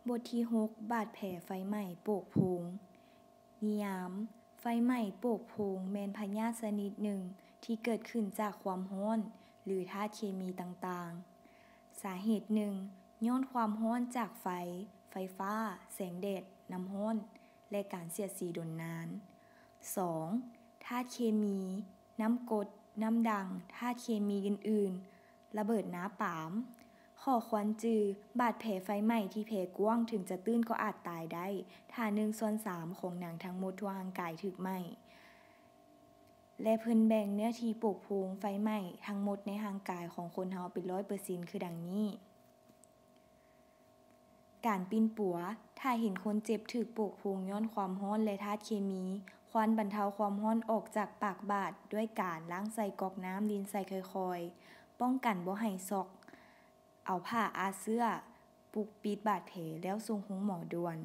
บทที่ 6 บาดแผลไฟไหม้โปกโพรงนิยามไฟไหม้โปกโพรงแม่นพยาธิชนิดหนึ่งที่เกิดขึ้นจากความร้อนหรือธาตุเคมีต่างๆสาเหตุหนึ่งย้อนความร้อนจากไฟฟ้าแสงแดดน้ำร้อนและการเสียดสีดนนาน 2. ธาตุเคมีน้ำกรดน้ำด่างธาตุเคมีอื่นๆระเบิดน้ำปาล์มข้อควรจือบาดแผลไฟไหม้ที่แผลกว้างถึงจะตื้นก็อาจตายได้ถ้า1/3 ของหนังทั้งหมดทั่วร่างกายถูกไหม้และเพิ่นแบ่งเนื้อที่โปกโพรงไฟไหม้ทั้งหมดในร่างกายของคนเราเป็น 100% คือดังนี้การปิ้นปัวถ้าเห็นคนเจ็บถูกโปกโพรงย้อนความร้อนและธาตุเคมีควรบรรเทาความร้อนออกจากปากบาดด้วยการล้างใส่ก๊อกน้ำดินใส่ค่อยๆป้องกันบ่ให้ช็อกเอาผ้าอาเสื้อปกปิดบาดแผลแล้วส่งโรงหมอด่วน